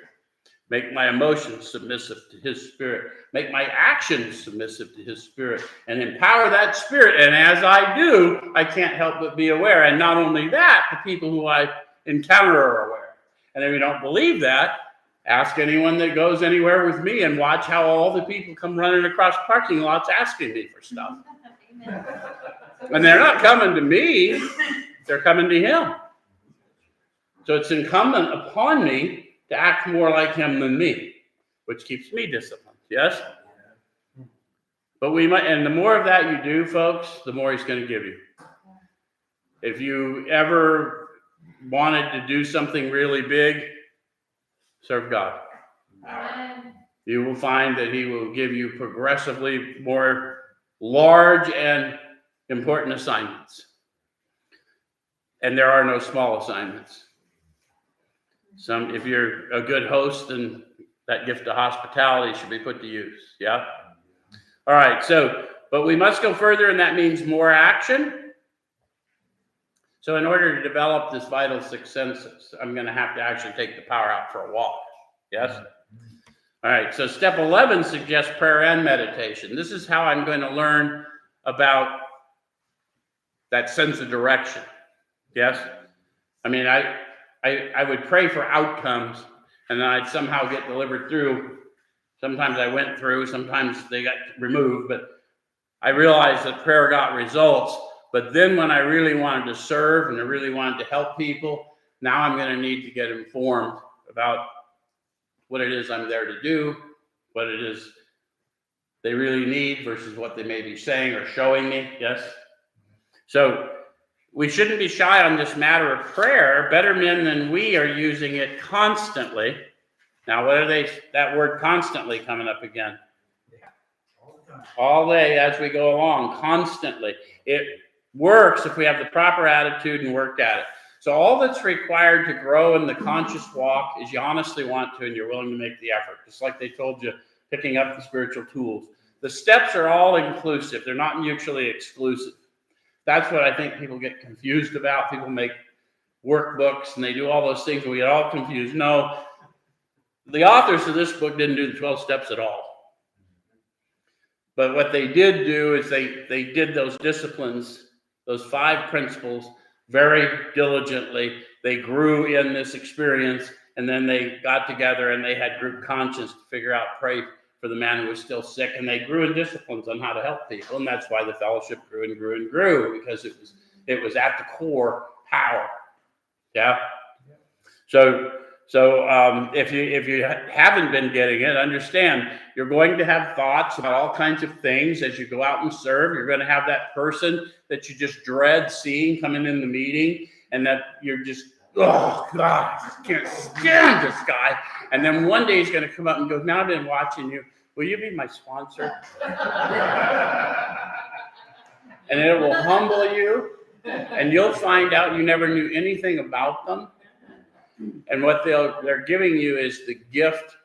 Make my emotions submissive to his spirit. Make my actions submissive to his spirit. And empower that spirit. And as I do, I can't help but be aware. And not only that, the people who I encounter are aware. And if you don't believe that, ask anyone that goes anywhere with me and watch how all the people come running across parking lots asking me for stuff. And they're not coming to me. They're coming to him. So it's incumbent upon me to act more like him than me, which keeps me disciplined. Yes? But we might, and the more of that you do, folks, the more he's going to give you. If you ever wanted to do something really big, serve God. Amen. You will find that he will give you progressively more large and important assignments. And there are no small assignments. If you're a good host, then that gift of hospitality should be put to use. Yeah? All right. But we must go further, and that means more action. So in order to develop this vital sixth senses, I'm going to have to actually take the power out for a walk. Yes? All right. So step 11 suggests prayer and meditation. This is how I'm going to learn about that sense of direction. Yes? I mean, I would pray for outcomes, and then I'd somehow get delivered through. Sometimes I went through, sometimes they got removed, but I realized that prayer got results. But then when I really wanted to serve and I really wanted to help people, now I'm going to need to get informed about what it is I'm there to do, what it is they really need versus what they may be saying or showing me. Yes? So we shouldn't be shy on this matter of prayer. Better men than we are using it constantly. Now, what are they? That word constantly coming up again. All day as we go along, constantly. It works if we have the proper attitude and work at it. So all that's required to grow in the conscious walk is you honestly want to and you're willing to make the effort. Just like they told you, picking up the spiritual tools. The steps are all inclusive. They're not mutually exclusive. That's what I think people get confused about. People make workbooks and they do all those things and we get all confused. No, the authors of this book didn't do the 12 steps at all. But what they did do is they did those disciplines, those 5 principles, very diligently. They grew in this experience, and then they got together and they had group conscience to figure out, pray for the man who was still sick, and they grew in disciplines on how to help people. And that's why the fellowship grew and grew and grew, because it was at the core power. Yeah. So if you haven't been getting it, understand you're going to have thoughts about all kinds of things as you go out and serve. You're going to have that person that you just dread seeing coming in the meeting, and that you're just, oh God, I can't stand this guy. And then one day he's going to come up and go, now I've been watching you. Will you be my sponsor? And it will humble you, and you'll find out you never knew anything about them. And what they're giving you is the gift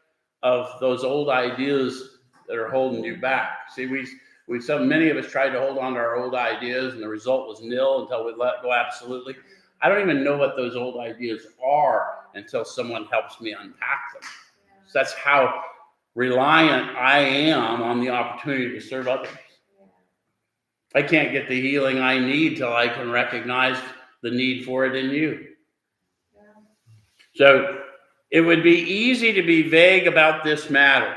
of those old ideas that are holding you back. See, many of us tried to hold on to our old ideas, and the result was nil until we let go absolutely. I don't even know what those old ideas are until someone helps me unpack them. So that's how reliant I am on the opportunity to serve others. I can't get the healing I need till I can recognize the need for it in you. So it would be easy to be vague about this matter.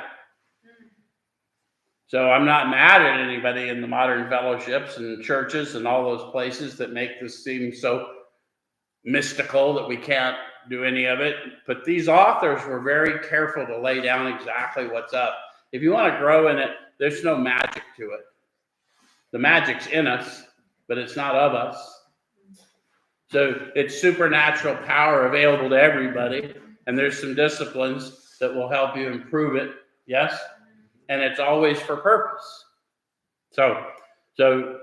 So I'm not mad at anybody in the modern fellowships and churches and all those places that make this seem so mystical that we can't do any of it. But these authors were very careful to lay down exactly what's up. If you want to grow in it, there's no magic to it. The magic's in us, but it's not of us. So it's supernatural power available to everybody. And there's some disciplines that will help you improve it. Yes? And it's always for purpose. So it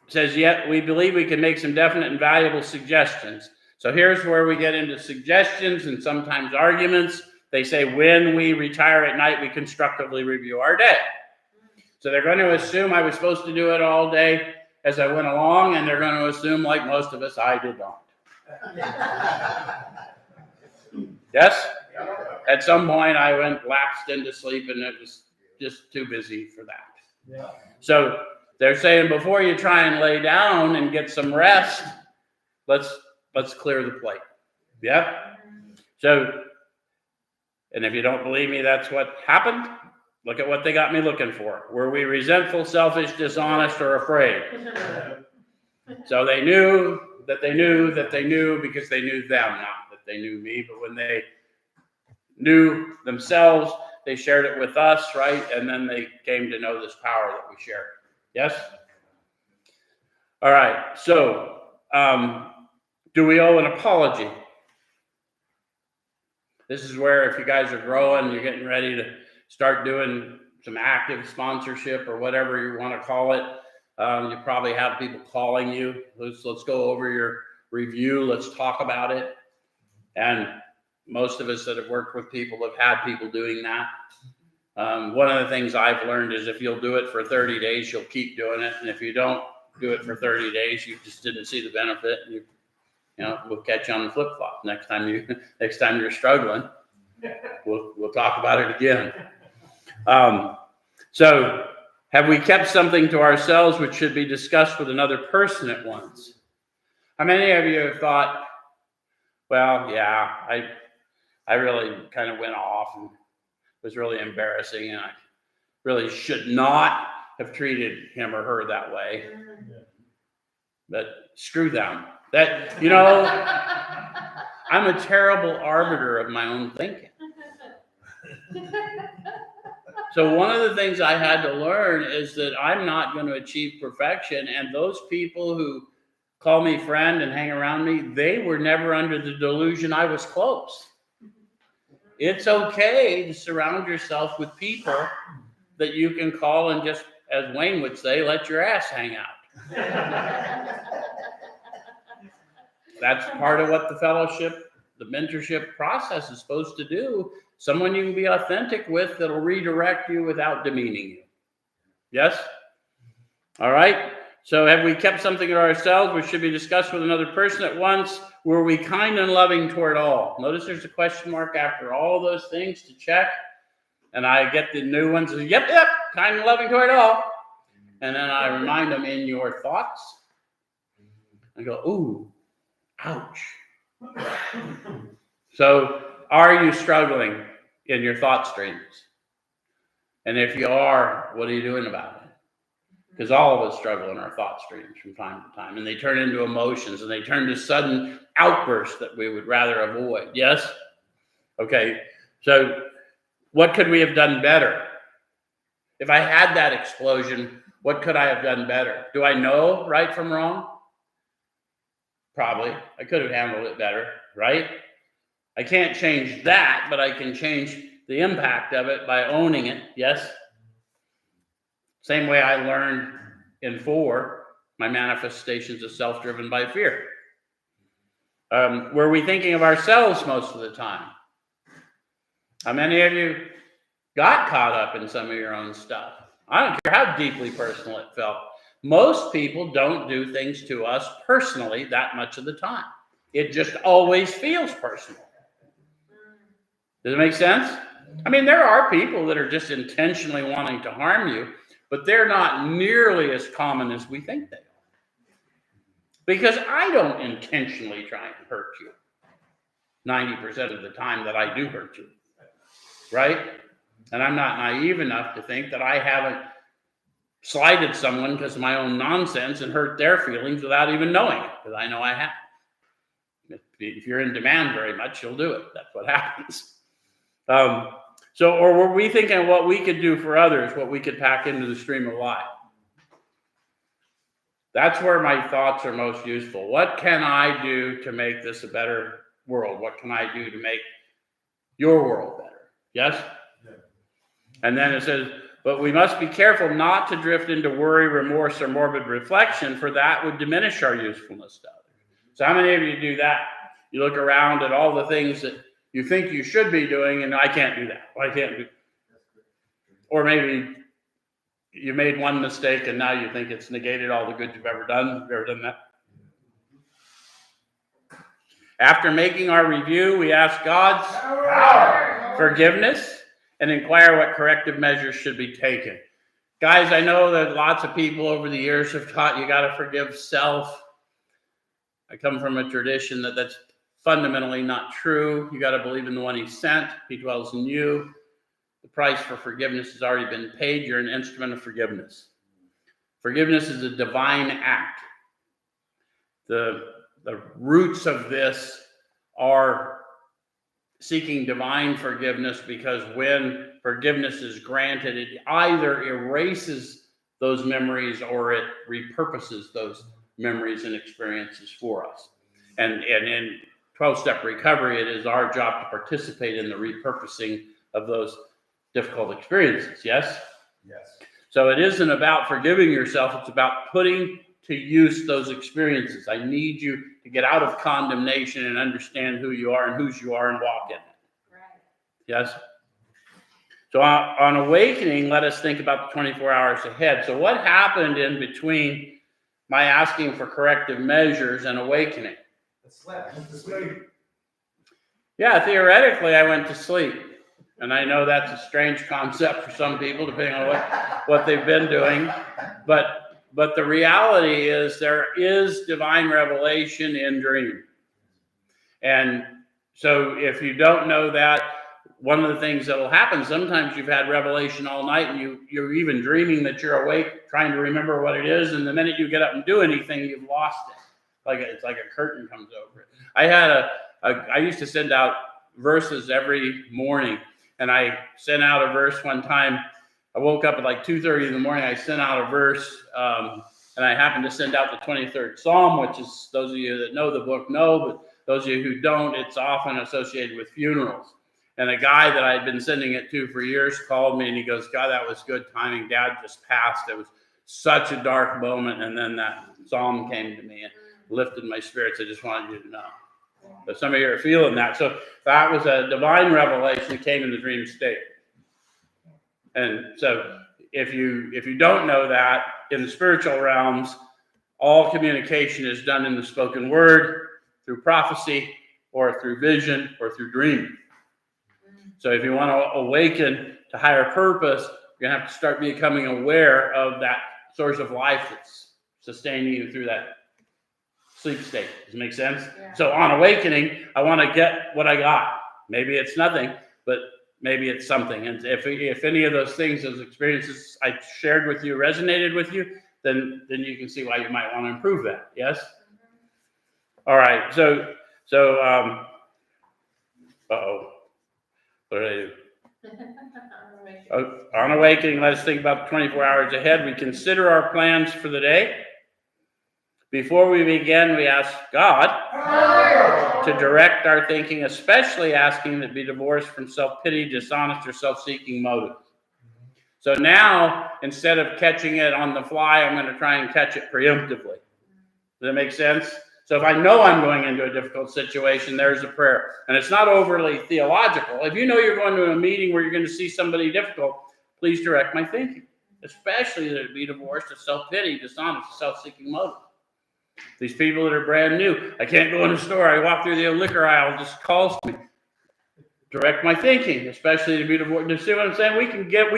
says, yet we believe we can make some definite and valuable suggestions. So here's where we get into suggestions and sometimes arguments. They say when we retire at night, we constructively review our day. So they're going to assume I was supposed to do it all day as I went along, and they're going to assume, like most of us, I did not. Yes? At some point, I lapsed into sleep, and it was just too busy for that. Yeah. So they're saying before you try and lay down and get some rest, let's clear the plate. Yeah? So, and if you don't believe me, that's what happened. Look at what they got me looking for. Were we resentful, selfish, dishonest, or afraid? So they knew that they knew that they knew because they knew them, not that they knew me. But when they knew themselves, they shared it with us, right? And then they came to know this power that we share. Yes? All right. So, do we owe an apology? This is where if you guys are growing, you're getting ready to start doing some active sponsorship or whatever you want to call it. You probably have people calling you. Let's go over your review. Let's talk about it. And most of us that have worked with people have had people doing that. One of the things I've learned is if you'll do it for 30 days, you'll keep doing it. And if you don't do it for 30 days, you just didn't see the benefit. And we'll catch you on the flip-flop. Next time you're struggling, we'll talk about it again. So have we kept something to ourselves which should be discussed with another person at once? How many of you have thought, well, yeah, I really kind of went off and was really embarrassing, and I really should not have treated him or her that way. But screw them. I'm a terrible arbiter of my own thinking. So one of the things I had to learn is that I'm not going to achieve perfection. And those people who call me friend and hang around me, they were never under the delusion I was close. It's okay to surround yourself with people that you can call and just, as Wayne would say, let your ass hang out. That's part of what the fellowship, the mentorship process is supposed to do. Someone you can be authentic with that'll redirect you without demeaning you. Yes? All right. So have we kept something to ourselves which should be discussed with another person at once? Were we kind and loving toward all? Notice there's a question mark after all those things to check. And I get the new ones. Yep, kind and loving toward all. And then I remind them in your thoughts. I go, ooh, ouch. So are you struggling in your thought streams? And if you are, what are you doing about it? Because all of us struggle in our thought streams from time to time, and they turn into emotions, and they turn to sudden outbursts that we would rather avoid. Yes? Okay, so what could we have done better? If I had that explosion, what could I have done better? Do I know right from wrong? Probably. I could have handled it better, right? I can't change that, but I can change the impact of it by owning it. Yes? Same way I learned in 4, my manifestations of self-driven by fear. Were we thinking of ourselves most of the time? How many of you got caught up in some of your own stuff? I don't care how deeply personal it felt. Most people don't do things to us personally that much of the time. It just always feels personal. Does it make sense? I mean, there are people that are just intentionally wanting to harm you, but they're not nearly as common as we think they are. Because I don't intentionally try and hurt you 90% of the time that I do hurt you, right? And I'm not naive enough to think that I haven't slighted someone because of my own nonsense and hurt their feelings without even knowing it, because I know I have. If you're in demand very much, you'll do it. That's what happens. Or were we thinking of what we could do for others, what we could pack into the stream of life? That's where my thoughts are most useful. What can I do to make this a better world? What can I do to make your world better? Yes? Yeah. And then it says, but we must be careful not to drift into worry, remorse, or morbid reflection, for that would diminish our usefulness to others. So how many of you do that? You look around at all the things that you think you should be doing, and I can't do that. I can't do. Or maybe you made one mistake, and now you think it's negated all the good you've ever done. Have you ever done that? After making our review, we ask God's forgiveness and inquire what corrective measures should be taken. Guys, I know that lots of people over the years have taught you got to forgive self. I come from a tradition that's fundamentally not true. You got to believe in the one he sent. He dwells in you. The price for forgiveness has already been paid. You're an instrument of forgiveness. Forgiveness is a divine act. The roots of this are seeking divine forgiveness, because when forgiveness is granted, it either erases those memories or it repurposes those memories and experiences for us. And in 12-step recovery, it is our job to participate in the repurposing of those difficult experiences. Yes? Yes. So it isn't about forgiving yourself. It's about putting to use those experiences. I need you to get out of condemnation and understand who you are and whose you are and walk in it. Right. Yes? So on awakening, let us think about the 24 hours ahead. So what happened in between my asking for corrective measures and awakening? Yeah, theoretically, I went to sleep. And I know that's a strange concept for some people, depending on what they've been doing. But the reality is there is divine revelation in dream. And so if you don't know that, one of the things that will happen, sometimes you've had revelation all night and you're even dreaming that you're awake, trying to remember what it is. And the minute you get up and do anything, you've lost it. It's like a curtain comes over it. I used to send out verses every morning. And I sent out a verse one time. I woke up at like 2:30 in the morning. I sent out a verse, and I happened to send out the 23rd Psalm, which is, those of you that know the book know, but those of you who don't, it's often associated with funerals. And a guy that I'd been sending it to for years called me, and he goes, God, that was good timing. Dad just passed. It was such a dark moment. And then that Psalm came to me and lifted my spirits. I just wanted you to know. But some of you are feeling that. So that was a divine revelation that came in the dream state. And so if you don't know that, in the spiritual realms, all communication is done in the spoken word, through prophecy, or through vision, or through dreaming. So if you want to awaken to higher purpose, you're going to have to start becoming aware of that source of life that's sustaining you through that sleep state. Does it make sense? Yeah. So on awakening, I want to get what I got. Maybe it's nothing, but maybe it's something. And if any of those things, those experiences I shared with you resonated with you, then you can see why you might want to improve that. Yes? All right. So what did I do? On awakening, let us think about the 24 hours ahead. We consider our plans for the day. Before we begin, we ask God to direct our thinking, especially asking that be divorced from self-pity, dishonest, or self-seeking motives. So now, instead of catching it on the fly, I'm going to try and catch it preemptively. Does that make sense? So if I know I'm going into a difficult situation, there's a prayer. And it's not overly theological. If you know you're going to a meeting where you're going to see somebody difficult, please direct my thinking, especially that it be divorced of self-pity, dishonest, self-seeking motives. These people that are brand new, I can't go in a store, I walk through the liquor aisle, it just calls to me. Direct my thinking, especially to be divorced. You see what I'm saying? We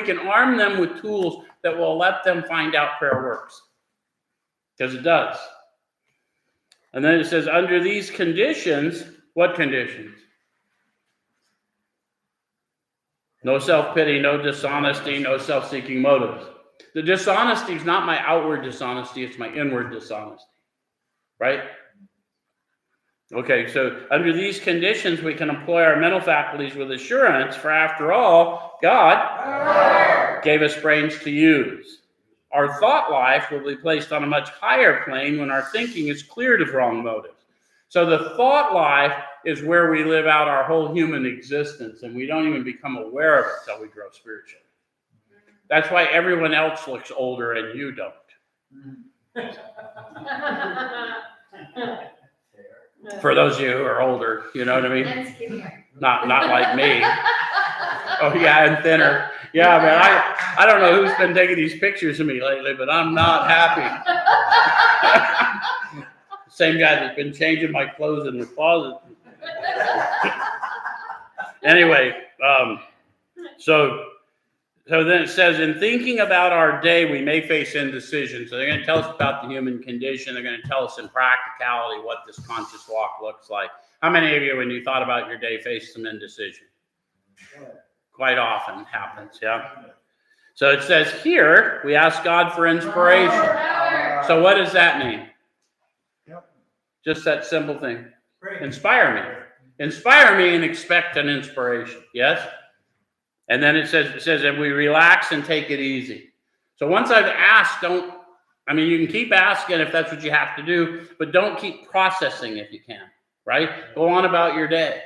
can arm them with tools that will let them find out prayer works. Because it does. And then it says, under these conditions, what conditions? No self-pity, no dishonesty, no self-seeking motives. The dishonesty is not my outward dishonesty, it's my inward dishonesty. Right? Okay, so under these conditions, we can employ our mental faculties with assurance, for after all, God gave us brains to use. Our thought life will be placed on a much higher plane when our thinking is cleared of wrong motives. So the thought life is where we live out our whole human existence, and we don't even become aware of it until we grow spiritually. That's why everyone else looks older and you don't. For those of you who are older, you know what I mean? And skinnier. Not like me. Oh yeah, and thinner. Yeah, man, I don't know who's been taking these pictures of me lately, but I'm not happy. Same guy that's been changing my clothes in the closet. Anyway, so then it says, in thinking about our day, we may face indecision. So they're going to tell us about the human condition. They're going to tell us in practicality what this conscious walk looks like. How many of you, when you thought about your day, faced some indecision? Quite often happens, yeah? So it says here, we ask God for inspiration. So what does that mean? Just that simple thing. Inspire me. Inspire me and expect an inspiration, yes? And then it says that we relax and take it easy. So once I've asked, you can keep asking if that's what you have to do, but don't keep processing if you can, right? Go on about your day,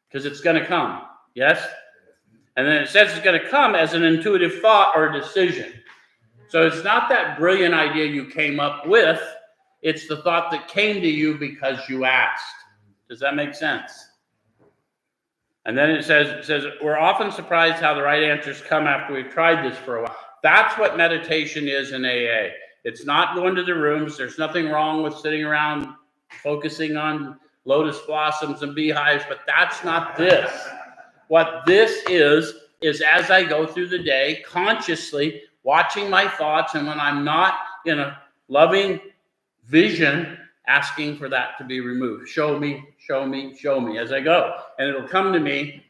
because it's going to come, yes? And then it says it's going to come as an intuitive thought or decision. So it's not that brilliant idea you came up with, it's the thought that came to you because you asked. Does that make sense? And then it says, we're often surprised how the right answers come after we've tried this for a while. That's what meditation is in AA. It's not going to the rooms. There's nothing wrong with sitting around focusing on lotus blossoms and beehives, but that's not this. What this is as I go through the day, consciously watching my thoughts, and when I'm not in a loving vision, asking for that to be removed. Show me, show me, show me as I go. And it'll come to me,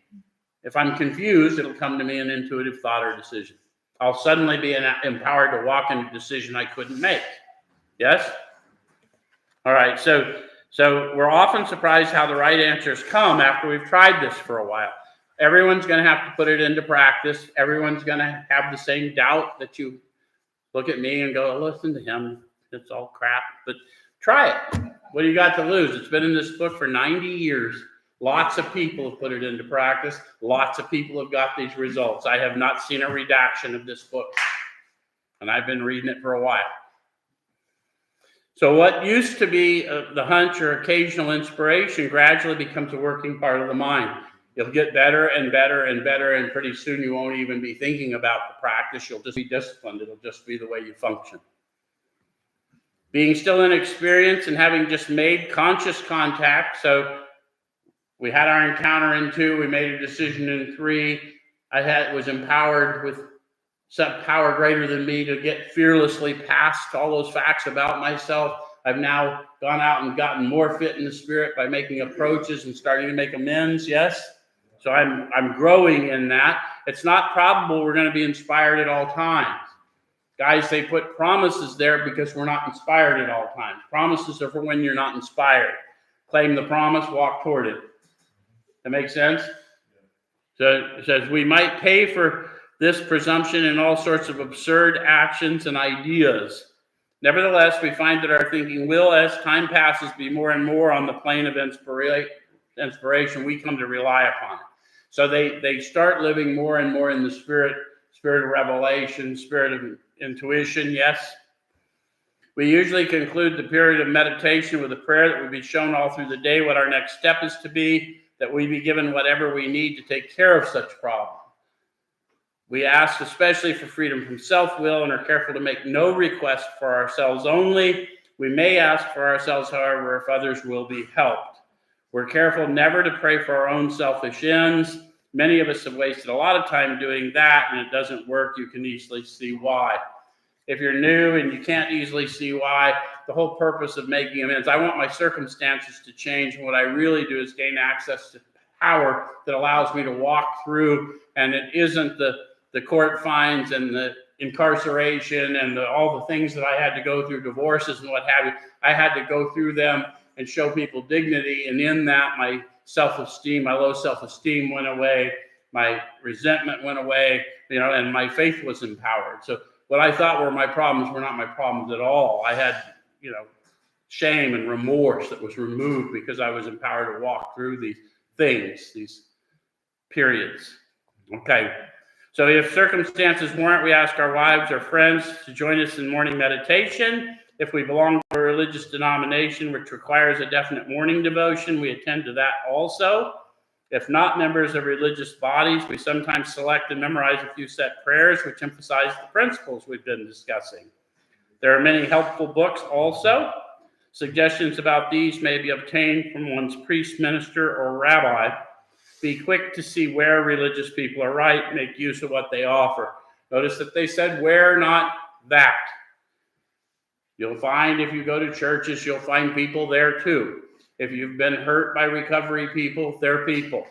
if I'm confused, it'll come to me an intuitive thought or decision. I'll suddenly be empowered to walk in a decision I couldn't make. Yes? All right, so we're often surprised how the right answers come after we've tried this for a while. Everyone's going to have to put it into practice. Everyone's going to have the same doubt that you look at me and go, listen to him. It's all crap. But try it. What do you got to lose? It's been in this book for 90 years. Lots of people have put it into practice. Lots of people have got these results. I have not seen a redaction of this book. And I've been reading it for a while. So what used to be the hunch or occasional inspiration gradually becomes a working part of the mind. You'll get better and better and better, and pretty soon you won't even be thinking about the practice. You'll just be disciplined. It'll just be the way you function. Being still inexperienced and having just made conscious contact. So we had our encounter in 2. We made a decision in 3. Was empowered with some power greater than me to get fearlessly past all those facts about myself. I've now gone out and gotten more fit in the spirit by making approaches and starting to make amends. Yes. So I'm growing in that. It's not probable we're going to be inspired at all times. Guys, they put promises there because we're not inspired at all times. Promises are for when you're not inspired. Claim the promise, walk toward it. That makes sense? So it says we might pay for this presumption in all sorts of absurd actions and ideas. Nevertheless, we find that our thinking will, as time passes, be more and more on the plane of inspiration. We come to rely upon it. So they start living more and more in the spirit of revelation, spirit of intuition. Yes. We usually conclude the period of meditation with a prayer that will be shown all through the day what our next step is to be, that we be given whatever we need to take care of such problems. We ask especially for freedom from self-will and are careful to make no request for ourselves only. We may ask for ourselves, however, if others will be helped. We're careful never to pray for our own selfish ends. Many of us have wasted a lot of time doing that, and it doesn't work. You can easily see why. If you're new and you can't easily see why, the whole purpose of making amends, I want my circumstances to change, and what I really do is gain access to power that allows me to walk through, and it isn't the court fines and the incarceration and all the things that I had to go through, divorces and what have you. I had to go through them and show people dignity, and in that, my self-esteem, my low self-esteem went away, my resentment went away, and my faith was empowered. So what I thought were my problems were not my problems at all. I had, shame and remorse that was removed because I was empowered to walk through these things, these periods. Okay. So if circumstances warrant, we ask our wives or friends to join us in morning meditation. If we belong to a religious denomination which requires a definite morning devotion, we attend to that also. If not members of religious bodies, we sometimes select and memorize a few set prayers which emphasize the principles we've been discussing. There are many helpful books also. Suggestions about these may be obtained from one's priest, minister, or rabbi. Be quick to see where religious people are right. Make use of what they offer. Notice that they said where, not that. You'll find if you go to churches, you'll find people there too. If you've been hurt by recovery people, they're people.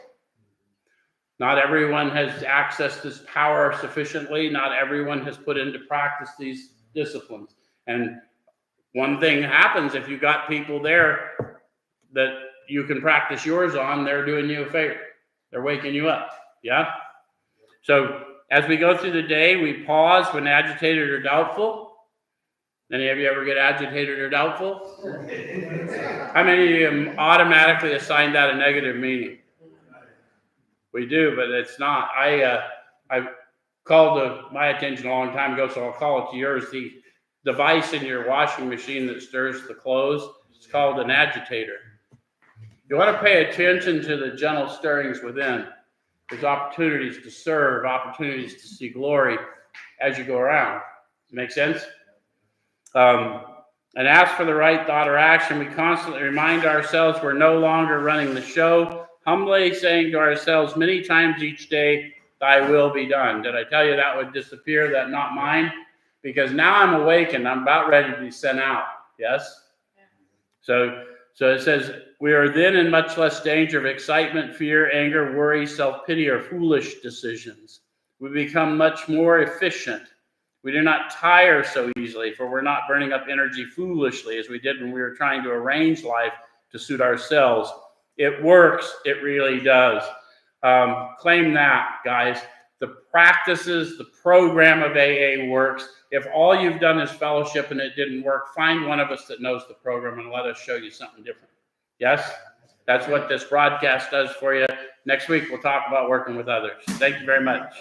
Not everyone has accessed this power sufficiently. Not everyone has put into practice these disciplines. And one thing happens if you got people there that you can practice yours on, they're doing you a favor. They're waking you up. Yeah? So as we go through the day, we pause when agitated or doubtful. Any of you ever get agitated or doubtful? How many of you automatically assign that a negative meaning? We do, but it's not. I called to my attention a long time ago, so I'll call it to yours. The device in your washing machine that stirs the clothes, it's called an agitator. You want to pay attention to the gentle stirrings within. There's opportunities to serve, opportunities to see glory as you go around. Make sense? And ask for the right thought or action. We constantly remind ourselves we're no longer running the show, humbly saying to ourselves many times each day, thy will be done. Did I tell you that would disappear, that not mine? Because now I'm awakened. I'm about ready to be sent out. Yes? So it says, we are then in much less danger of excitement, fear, anger, worry, self-pity, or foolish decisions. We become much more efficient. We do not tire so easily, for we're not burning up energy foolishly as we did when we were trying to arrange life to suit ourselves. It works. It really does. Claim that, guys. The practices, the program of AA works. If all you've done is fellowship and it didn't work, find one of us that knows the program and let us show you something different. Yes? That's what this broadcast does for you. Next week, we'll talk about working with others. Thank you very much.